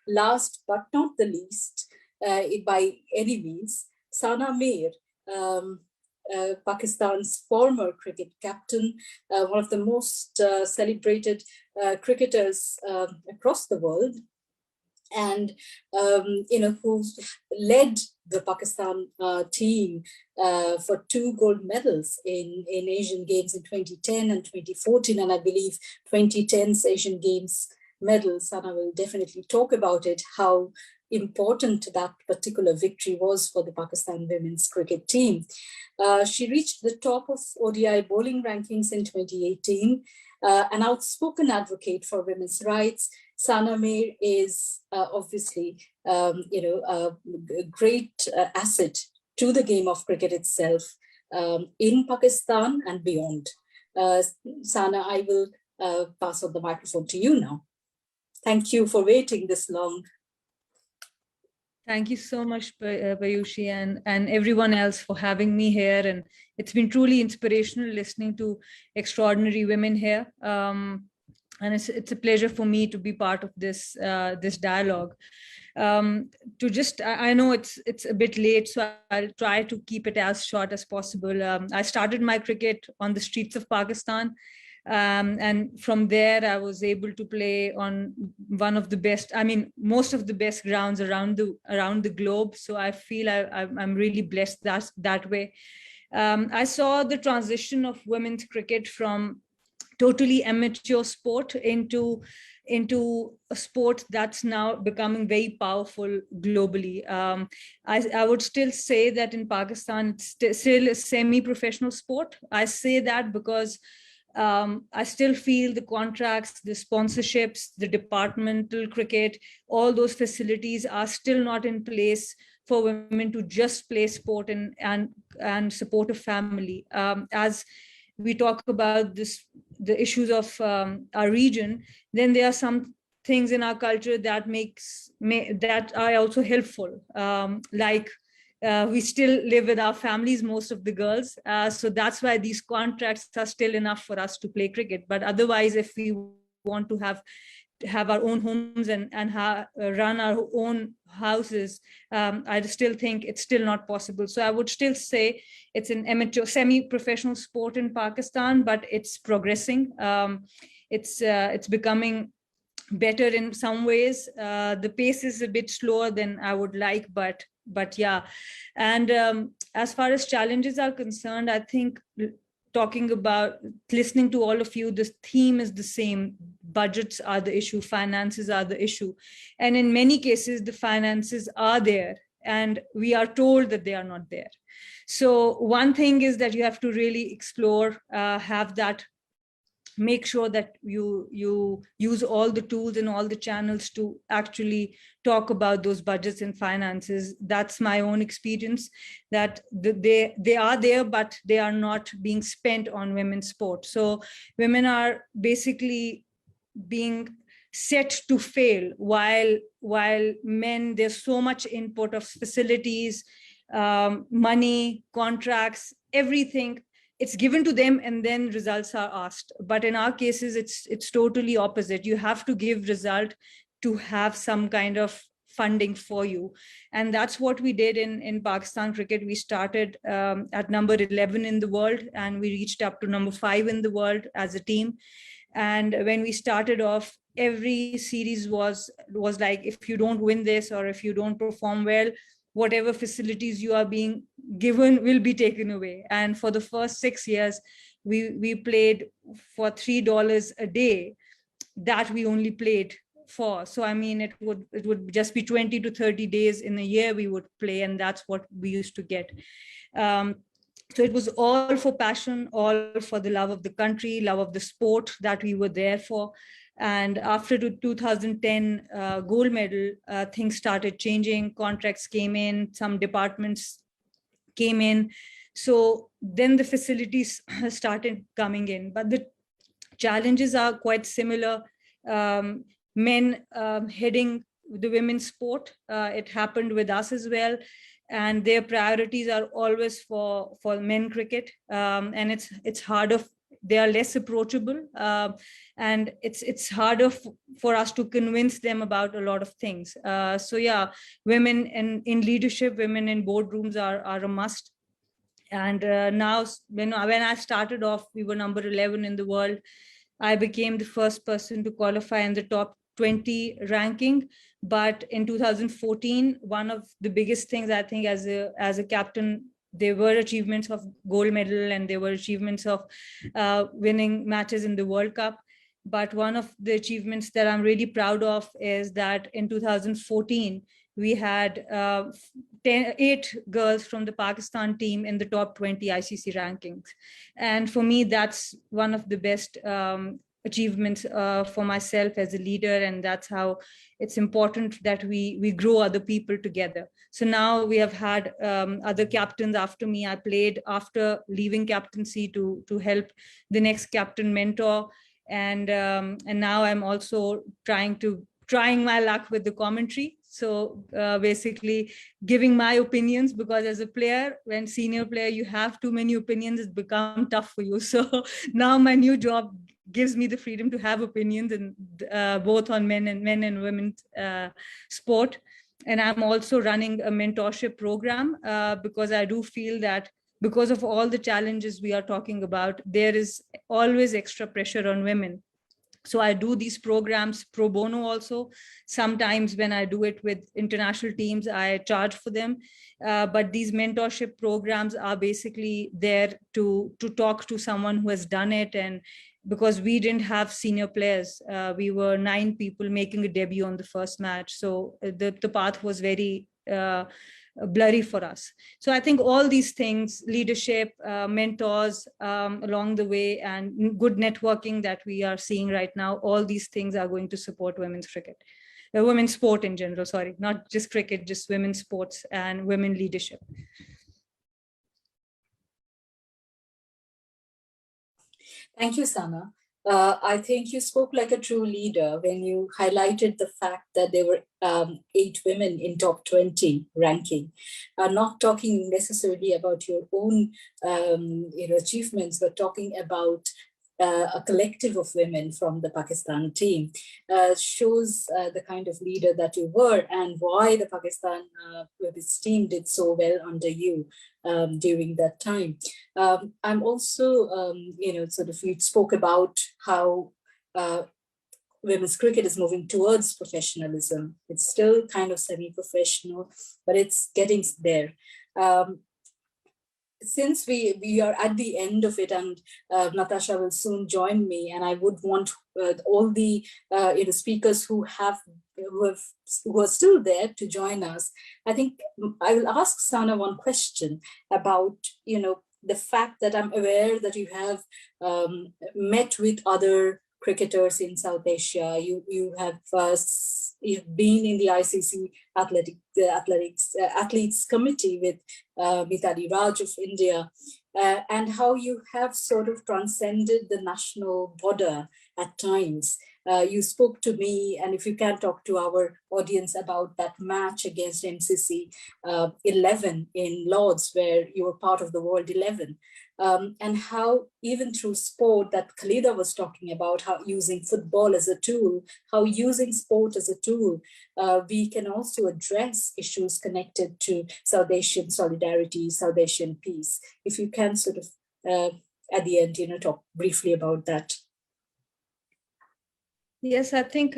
Last but not the least, by any means, Sana Mir, um, Pakistan's former cricket captain, one of the most celebrated cricketers across the world, and who led the Pakistan team for 2 gold medals in Asian Games in 2010 and 2014, and I believe 2010's Asian Games medal. Sana will definitely talk about it, how important that particular victory was for the Pakistan women's cricket team. She reached the top of ODI bowling rankings in 2018, an outspoken advocate for women's rights. Sana Mir is obviously, a great asset to the game of cricket itself in Pakistan and beyond. Sana, I will pass on the microphone to you now. Thank you for waiting this long. Thank you so much, Payushi, and everyone else for having me here. And it's been truly inspirational listening to extraordinary women here. And it's a pleasure for me to be part of this this dialogue. I know it's a bit late, so I'll try to keep it as short as possible. I started my cricket on the streets of Pakistan. And from there, I was able to play on one of the best, most of the best grounds around the globe. So I feel I'm really blessed that way. I saw the transition of women's cricket from totally amateur sport into a sport that's now becoming very powerful globally. I would still say that in Pakistan, it's still a semi-professional sport. I say that because I still feel the contracts, the sponsorships, the departmental cricket, all those facilities are still not in place for women to just play sport and support a family. As we talk about the issues of our region, then there are some things in our culture that that are also helpful, like we still live with our families, most of the girls. So that's why these contracts are still enough for us to play cricket. But otherwise, if we want to have our own homes and run our own houses, I still think it's still not possible. So I would still say it's an amateur, semi-professional sport in Pakistan, but it's progressing. It's becoming better in some ways. The pace is a bit slower than I would like, but yeah. And as far as challenges are concerned, I think talking about listening to all of you, this theme is the same. Budgets are the issue, finances are the issue. And in many cases, the finances are there and we are told that they are not there. So one thing is that you have to really explore, make sure that you use all the tools and all the channels to actually talk about those budgets and finances. That's my own experience, that they are there, but they are not being spent on women's sport. So women are basically being set to fail, while men, there's so much input of facilities, money, contracts, everything. It's given to them and then results are asked. But in our cases, it's totally opposite. You have to give result to have some kind of funding for you. And that's what we did in Pakistan cricket. We started at number 11 in the world, and we reached up to number 5 in the world as a team. And when we started off, every series was like, if you don't win this or if you don't perform well, whatever facilities you are being given will be taken away. And for the first 6 years, we played for $3 a day that we only played for. So I mean, it would just be 20 to 30 days in a year we would play, and that's what we used to get. So it was all for passion, all for the love of the country, love of the sport that we were there for. And after the 2010 gold medal, things started changing. Contracts came in, some departments came in. So then the facilities started coming in. But the challenges are quite similar. Men heading the women's sport, it happened with us as well. And their priorities are always for men cricket. And it's harder they are less approachable, and it's harder for us to convince them about a lot of things. So yeah, women in leadership, women in boardrooms are a must. And now, when I started off, we were number 11 in the world. I became the first person to qualify in the top 20 ranking. But in 2014, one of the biggest things, I think, as a captain, there were achievements of gold medal, and there were achievements of winning matches in the World Cup. But one of the achievements that I'm really proud of is that in 2014, we had 8 girls from the Pakistan team in the top 20 ICC rankings. And for me, that's one of the best achievements for myself as a leader. And that's how it's important that we grow other people together. So now we have had other captains after me. I played after leaving captaincy to help the next captain mentor. And now I'm also trying my luck with the commentary. So basically giving my opinions, because as a player, when senior player, you have too many opinions, it's become tough for you. So now my new job gives me the freedom to have opinions, and both on men and women sport. And I'm also running a mentorship program because I do feel that because of all the challenges we are talking about, there is always extra pressure on women. So I do these programs pro bono also. Sometimes when I do it with international teams, I charge for them. But these mentorship programs are basically there to talk to someone who has done it. And because we didn't have senior players, we were 9 people making a debut on the first match. So the path was very blurry for us. So I think all these things, leadership, mentors along the way, and good networking that we are seeing right now, all these things are going to support women's cricket, women's sport in general, sorry, not just cricket, just women's sports and women leadership. Thank you, Sana. I think you spoke like a true leader when you highlighted the fact that there were 8 women in top 20 ranking. Not talking necessarily about your own achievements, but talking about a collective of women from the Pakistan team shows the kind of leader that you were, and why the Pakistan women's team did so well under you during that time. I'm also, you spoke about how women's cricket is moving towards professionalism. It's still kind of semi-professional, but it's getting there. Since we are at the end of it, and Natasha will soon join me, and I would want all the speakers who are still there to join us. I think I will ask Sana one question about the fact that I'm aware that you have met with other cricketers in South Asia. You have you've been in the ICC athletes committee with Mithali Raj of India, and how you have sort of transcended the national border at times. You spoke to me, and if you can talk to our audience about that match against MCC 11 in Lords, where you were part of the World 11, and how even through sport that Khalida was talking about, how using football as a tool, how using sport as a tool, we can also address issues connected to South Asian solidarity, South Asian peace. If you can sort of, at the end, talk briefly about that. Yes, I think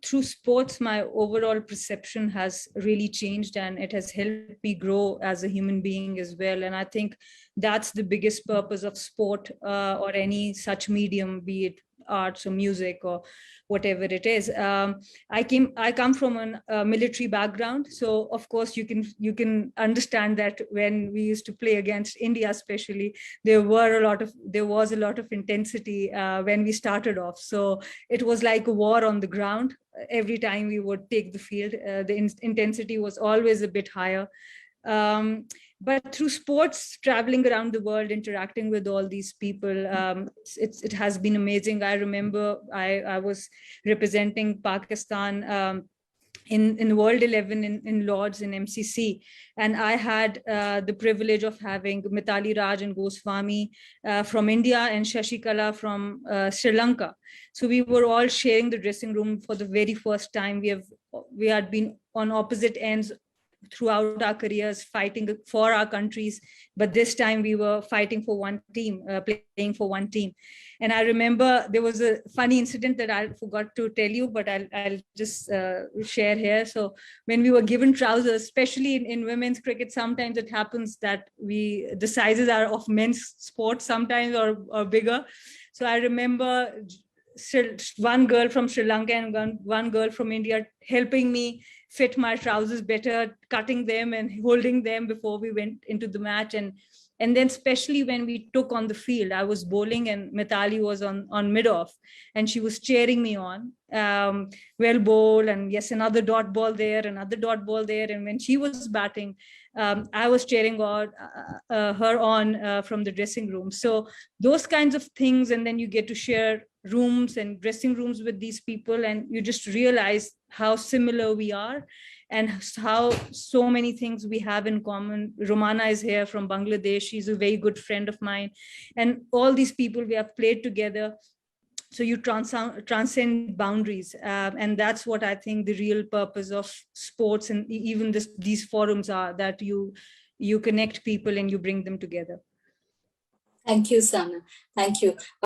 through sports, my overall perception has really changed, and it has helped me grow as a human being as well. And I think that's the biggest purpose of sport or any such medium, be it arts or music or whatever it is. I come from a military background, so of course you can understand that when we used to play against India, especially, there was a lot of intensity when we started off. So it was like a war on the ground. Every time we would take the field, the intensity was always a bit higher. But through sports, traveling around the world, interacting with all these people, it has been amazing. I remember I was representing Pakistan in World 11 in Lords in MCC. And I had the privilege of having Mithali Raj and Goswami from India and Shashikala from Sri Lanka. So we were all sharing the dressing room for the very first time. We had been on opposite ends throughout our careers, fighting for our countries, but this time we were fighting for one team, playing for one team. And I remember there was a funny incident that I forgot to tell you, but I'll just share here. So when we were given trousers, especially in women's cricket, sometimes it happens that the sizes are of men's sports sometimes or bigger. So I remember one girl from Sri Lanka and one girl from India helping me fit my trousers better, cutting them and holding them before we went into the match. And then especially when we took on the field, I was bowling and Mithali was on mid-off and she was cheering me on. Well bowled, and yes, another dot ball there, another dot ball there. And when she was batting, I was cheering her on from the dressing room. So those kinds of things, and then you get to share rooms and dressing rooms with these people, and you just realize how similar we are and how so many things we have in common. Romana is here from Bangladesh. She's a very good friend of mine. And all these people, we have played together. So you transcend boundaries. And that's what I think the real purpose of sports and even these forums are, that you connect people and you bring them together. Thank you, Sana. Thank you.